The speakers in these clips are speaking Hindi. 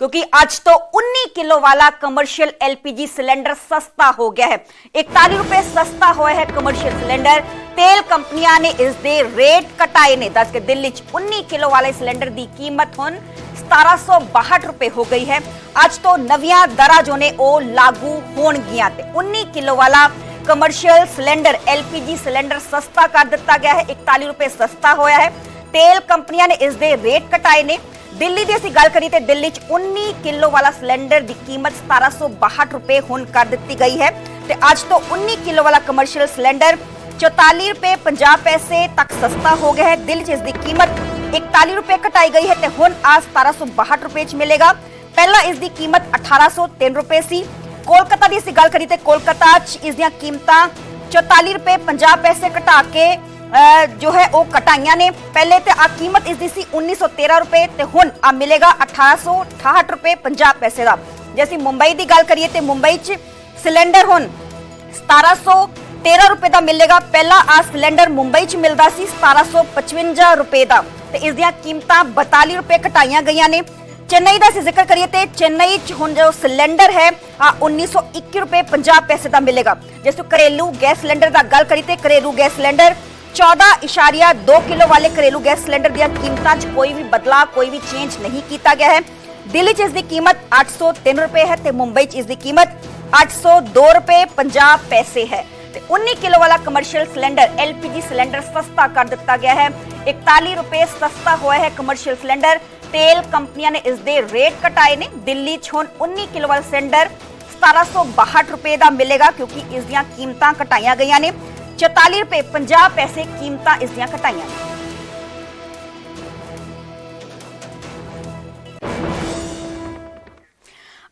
क्योंकि आज तो 19 किलो वाला कमर्शियल एलपीजी सिलेंडर सस्ता हो गया है। 41 रुपए सस्ता होया है कमर्शियल सिलेंडर। तेल कंपनियां ने इस दे रेट कटाए ने। दस के दिल्ली 19 किलो वाले सिलेंडर की कीमत हुन 1762 रुपए हो गई है। आज तो नवियां दरा जो ने ओ लागू होण गियां ते 19 किलो वाला कमर्शियल सिलेंडर एलपीजी सिलेंडर सस्ता कर दिता गया है। 41 रुपए सस्ता होया है। तेल कंपनियां ने इस दे रेट कटाए ने। दिल्ली ਦੀ ਅਸੀਂ ਗੱਲ ਕਰੀਏ ਤੇ ਦਿੱਲੀ 'ਚ 19 ਕਿਲੋ ਵਾਲਾ ਸਿਲੰਡਰ ਦੀ ਕੀਮਤ 1762 ਰੁਪਏ ਹੁਣ ਕਰ ਦਿੱਤੀ ਗਈ ਹੈ ਤੇ ਅੱਜ ਤੋਂ 19 ਕਿਲੋ ਵਾਲਾ ਕਮਰਸ਼ੀਅਲ ਸਿਲੰਡਰ 44 ਰੁਪਏ 50 ਪੈਸੇ ਤੱਕ ਸਸਤਾ ਹੋ ਗਿਆ ਹੈ। ਦਿੱਲੀ 'ਚ ਇਸ ਦੀ ਕੀਮਤ 41 ਰੁਪਏ ਘਟਾਈ ਗਈ ਹੈ ਤੇ ਹੁਣ ਆ 1762 ਰੁਪਏ 'ਚ ਮਿਲੇਗਾ। ਪਹਿਲਾਂ ਇਸ ਦੀ ਕੀਮਤ 1803 ਰੁਪਏ ਸੀ। ਕੋਲਕਾਤਾ ਦੀ ਅਸੀਂ ਗੱਲ ਕਰੀਏ ਤੇ ਕੋਲਕਾਤਾ 'ਚ ਇਸ ਦੀਆਂ ਕੀਮਤਾਂ 44 ਰੁਪਏ 50 ਪੈਸੇ ਘਟਾ ਕੇ जो है वो कटाइया ने। पहले तो आ कीमत इसकी सी 1913 रुपए ते हुन आ मिलेगा 1868 रुपए 50 पैसे का। जैसे मुंबई की गल करिए तो मुंबई च सिलेंडर हुन 1713 रुपए का मिलेगा। पहला आ सिलेंडर मुंबई च मिलता सी 1755 रुपए का ते इस दियां कीमतां 42 रुपए घटाइया गई ने। चेन्नई का असीं जिक्र करिए तो चेन्नई च हुन जो सिलेंडर है आ 1921 रुपए 50 पैसे का मिलेगा। जैसे घरेलू गैस सिलेंडर का गल करिए तो घरेलू गैस सिलेंडर 14.2 किलो वाले घरेलू गैस सिलेंडर दी कीमतां च कोई भी बदलाव कोई भी चेंज नहीं किया गया है। दिल्ली च इसकी कीमत 803 रुपए है ते मुंबई च इसकी कीमत 802 रुपए 50 पैसे है। 19 किलो वाला कमर्शियल सिलेंडर एलपीजी सिलेंडर सस्ता कर दिता गया है। 41 रुपए सस्ता हुआ है कमर्शियल सिलेंडर। तेल कंपनियां ने इस दे रेट कटाए ने। दिल्ली च हुण 19 किलो वाला सिलेंडर 1762 रुपए का मिलेगा क्योंकि इस दियां कीमतां घटाइया गई ने। 44 रुपए 50 पैसे कीमतां इस दियां घटाइयां ने।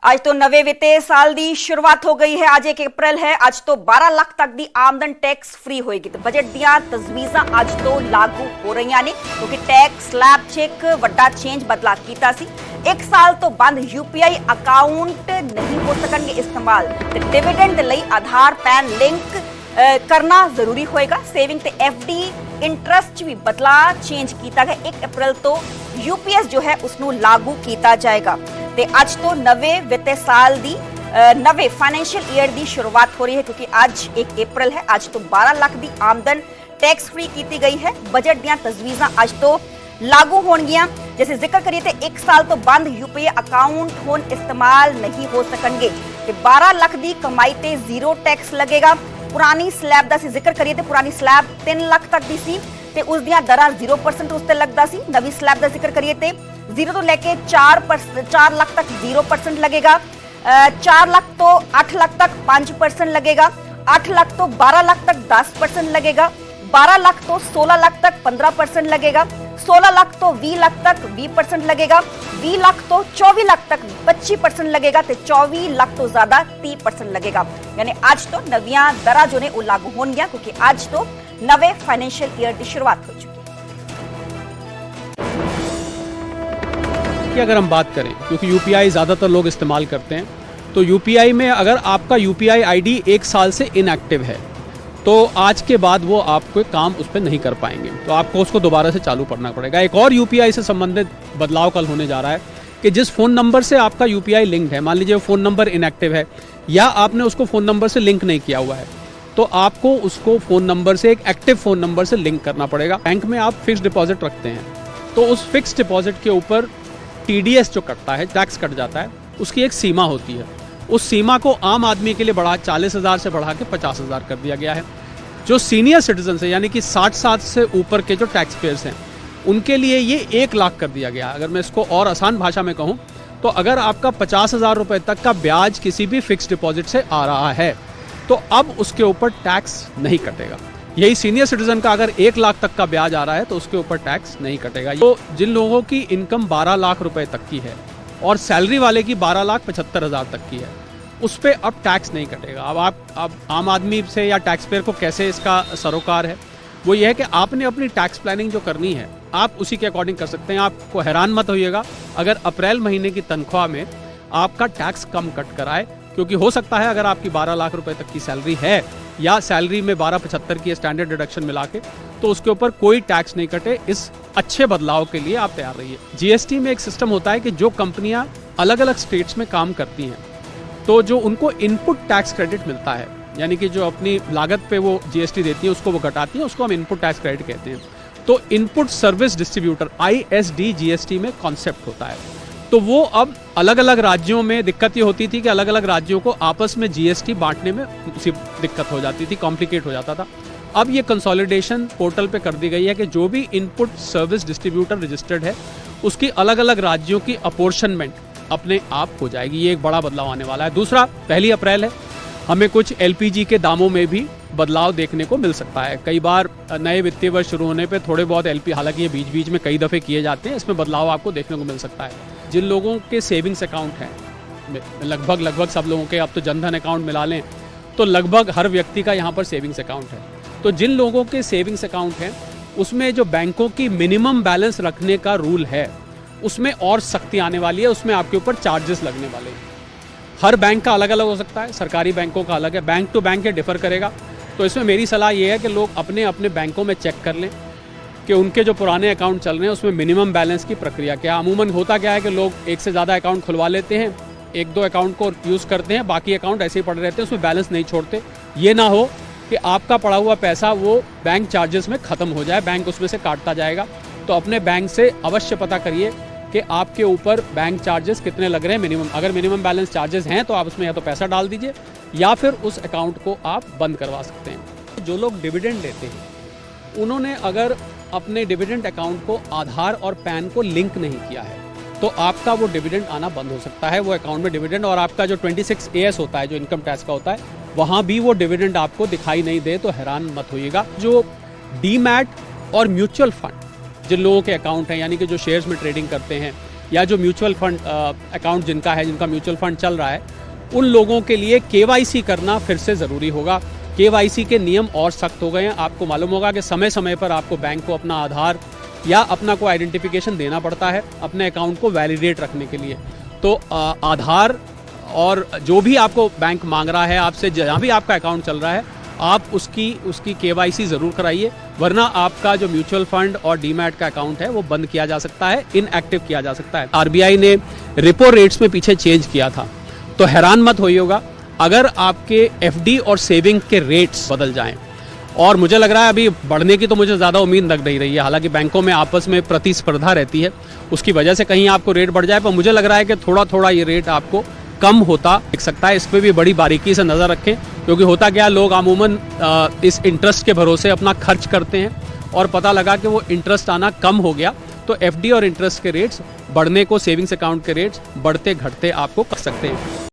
आज तो नवे वित्तीय साल की शुरुआत हो गई है। आज 1 अप्रैल है। आज तो 12 लाख तक की आमदन टैक्स फ्री होएगी। तो बजट दियां तजवीज़ां आज तो लागू हो रही ने क्योंकि टैक्स स्लैब च एक वड्डा चेंज बदलाव कीता सी। 1 साल तो बंद यूपीआई अकाउंट नहीं हो सकणगे इस्तेमाल ते डिविडेंड लई आधार पैन लिंक करना जरूरी होएगा। सेविंग ते एफडी इंटरेस्ट भी बदला चेंज किया गया। 1 अप्रैल तो यूपीएस जो है उसनू लागू किया जाएगा। ते आज तो नवे वित्तीय साल दी नवे फाइनेंशियल ईयर की शुरुआत हो रही है क्योंकि आज 1 अप्रैल है। आज तो 12 लाख की आमदन टैक्स फ्री की गई है। बजट दियां तजवीज़ां आज तो लागू होणगियां। जैसे जिक्र करिए तो 1 साल तो बंद यूपीआई अकाउंट हुण इस्तेमाल नहीं हो सकणगे। 12 लाख की कमाई ते जीरो टैक्स लगेगा। पुरानी स्लैब का जिक्र करिए तो पुरानी स्लैब 3 लाख तक की सी ते उस दियां दरां 0% उस ते लगदा सी। नवी स्लैब का जिक्र करिए तो 0 तो लेके 4 लाख तक 0% लगेगा। 4 लाख तो 8 लाख तक 5% लगेगा। 8 लाख तो 12 लाख तक 10% लगेगा। 12 लाख तो 16 लाख तक 15% लगेगा। 16 लाख तो 20 लाख तक 20% लगेगा। 20 लाख तो 24 लाख तक 25% लगेगा तो 24 लाख तो ज्यादा 30% लगेगा। यानी आज तो नवियां दरा जो ने लागू हो गया क्योंकि आज तो नवे फाइनेंशियल ईयर की शुरुआत हो चुकी है। कि अगर हम बात करें क्योंकि यूपीआई ज्यादातर लोग इस्तेमाल करते हैं तो यूपीआई में अगर आपका यूपीआई आईडी 1 साल से इनएक्टिव है तो आज के बाद वो आपको काम उस पर नहीं कर पाएंगे, तो आपको उसको दोबारा से चालू करना पड़ेगा। एक और यूपीआई से संबंधित बदलाव कल होने जा रहा है कि जिस फ़ोन नंबर से आपका यूपीआई लिंक्ड है, मान लीजिए वो फ़ोन नंबर इनएक्टिव है या आपने उसको फ़ोन नंबर से लिंक नहीं किया हुआ है, तो आपको उसको फ़ोन नंबर से एक एक्टिव फ़ोन नंबर से लिंक करना पड़ेगा। बैंक में आप फिक्स डिपॉजिट रखते हैं तो उस फिक्स डिपॉजिट के ऊपर टीडीएस जो कटता है, टैक्स कट जाता है, उसकी एक सीमा होती है। उस सीमा को आम आदमी के लिए बढ़ा 40,000 से बढ़ा के 50,000 कर दिया गया है। जो सीनियर सिटीजन है यानी कि 60 साल से ऊपर के जो टैक्स पेयर्स हैं उनके लिए ये 1 लाख कर दिया गया। अगर मैं इसको और आसान भाषा में कहूँ तो अगर आपका 50,000 रुपये तक का ब्याज किसी भी फिक्स डिपॉजिट से आ रहा है तो अब उसके ऊपर टैक्स नहीं कटेगा। यही सीनियर सिटीजन का अगर 1 लाख तक का ब्याज आ रहा है तो उसके ऊपर टैक्स नहीं कटेगा। तो जिन लोगों की इनकम 12 लाख रुपए तक की है और सैलरी वाले की 12,75,000 तक की है उस पर अब टैक्स नहीं कटेगा। अब आम आदमी से या टैक्स पेयर को कैसे इसका सरोकार है, वो ये है कि आपने अपनी टैक्स प्लानिंग जो करनी है आप उसी के अकॉर्डिंग कर सकते हैं। आपको हैरान मत होइएगा अगर अप्रैल महीने की तनख्वाह में आपका टैक्स कम कट कराए, क्योंकि हो सकता है अगर आपकी 12 लाख रुपए तक की सैलरी है या सैलरी में 12,75 की स्टैंडर्ड डिडक्शन मिला के तो उसके ऊपर कोई टैक्स नहीं कटे। इस अच्छे बदलाव के लिए आप तैयार रहिए। जीएसटी में एक सिस्टम होता है कि जो कंपनियां अलग अलग स्टेट्स में काम करती हैं, तो जो उनको इनपुट टैक्स क्रेडिट मिलता है, यानी कि जो अपनी लागत पे वो जीएसटी देती है उसको वो घटाती है, उसको हम इनपुट टैक्स क्रेडिट कहते हैं। तो input service distributor ISD GST में कॉन्सेप्ट होता है। तो वो अब अलग अलग राज्यों में दिक्कत ये होती थी कि अलग अलग राज्यों को आपस में जीएसटी बांटने में दिक्कत हो जाती थी, कॉम्प्लिकेट हो जाता था। अब ये कंसोलिडेशन पोर्टल पे कर दी गई है कि जो भी इनपुट सर्विस डिस्ट्रीब्यूटर रजिस्टर्ड है उसकी अलग अलग राज्यों की अपॉर्शनमेंट अपने आप हो जाएगी। ये एक बड़ा बदलाव आने वाला है। दूसरा, 1 अप्रैल है, हमें कुछ LPG के दामों में भी बदलाव देखने को मिल सकता है। कई बार नए वित्तीय वर्ष शुरू होने पे थोड़े बहुत LP, हालांकि ये बीच बीच में कई दफ़े किए जाते हैं, इसमें बदलाव आपको देखने को मिल सकता है। जिन लोगों के सेविंग्स अकाउंट हैं, लगभग सब लोगों के, अब तो जनधन अकाउंट मिला लें तो लगभग हर व्यक्ति का यहाँ पर सेविंग्स अकाउंट है। तो जिन लोगों के सेविंग्स अकाउंट हैं उसमें जो बैंकों की मिनिमम बैलेंस रखने का रूल है उसमें और सख्ती आने वाली है, उसमें आपके ऊपर चार्जेस लगने वाले हैं। हर बैंक का अलग अलग हो सकता है, सरकारी बैंकों का अलग है, बैंक टू बैंक ये डिफर करेगा। तो इसमें मेरी सलाह ये है कि लोग अपने अपने बैंकों में चेक कर लें कि उनके जो पुराने अकाउंट चल रहे हैं उसमें मिनिमम बैलेंस की प्रक्रिया क्या है। अमूमन होता क्या है कि लोग एक से ज़्यादा अकाउंट खुलवा लेते हैं, 1-2 अकाउंट को यूज़ करते हैं, बाकी अकाउंट ऐसे ही पड़े रहते हैं, उसमें बैलेंस नहीं छोड़ते। ये ना हो कि आपका पड़ा हुआ पैसा वो बैंक चार्जेस में ख़त्म हो जाए, बैंक उसमें से काटता जाएगा। तो अपने बैंक से अवश्य पता करिए कि आपके ऊपर बैंक चार्जेस कितने लग रहे हैं मिनिमम। अगर मिनिमम बैलेंस चार्जेस हैं तो आप उसमें या तो पैसा डाल दीजिए या फिर उस अकाउंट को आप बंद करवा सकते हैं। जो लोग डिविडेंड लेते हैं उन्होंने अगर अपने डिविडेंड अकाउंट को आधार और पैन को लिंक नहीं किया है तो आपका वो डिविडेंड आना बंद हो सकता है, वो अकाउंट में डिविडेंड। और आपका जो 26 AS होता है, जो इनकम टैक्स का होता है, वहाँ भी वो डिविडेंड आपको दिखाई नहीं दे तो हैरान मत होइएगा। जो डीमैट और म्यूचुअल फंड जिन लोगों के अकाउंट हैं, यानी कि जो शेयर्स में ट्रेडिंग करते हैं या जो म्यूचुअल फंड अकाउंट जिनका है, जिनका म्यूचुअल फंड चल रहा है, उन लोगों के लिए KYC करना फिर से ज़रूरी होगा। KYC के नियम और सख्त हो गए हैं। आपको मालूम होगा कि समय समय पर आपको बैंक को अपना आधार या अपना कोई आइडेंटिफिकेशन देना पड़ता है अपने अकाउंट को वैलिडेट रखने के लिए। तो आधार और जो भी आपको बैंक मांग रहा है आपसे, जहाँ भी आपका अकाउंट चल रहा है, आप उसकी KYC ज़रूर कराइए, वरना आपका जो म्यूचुअल फंड और डीमैट का अकाउंट है वो बंद किया जा सकता है, इनएक्टिव किया जा सकता है। RBI ने रेपो रेट्स में पीछे चेंज किया था, तो हैरान मत होइएगा अगर आपके FD और सेविंग के रेट्स बदल जाएं। और मुझे लग रहा है अभी बढ़ने की तो मुझे ज़्यादा उम्मीद लग नहीं रही है, हालांकि बैंकों में आपस में प्रतिस्पर्धा रहती है, उसकी वजह से कहीं आपको रेट बढ़ जाए, पर मुझे लग रहा है कि थोड़ा थोड़ा ये रेट आपको कम होता दिख सकता है। इस पर भी बड़ी बारीकी से नज़र रखें, क्योंकि होता क्या, लोग अमूमन इस इंटरेस्ट के भरोसे अपना खर्च करते हैं और पता लगा कि वो इंटरेस्ट आना कम हो गया तो FD और इंटरेस्ट के रेट्स बढ़ने को, सेविंग्स अकाउंट के रेट्स बढ़ते घटते आपको कर सकते हैं।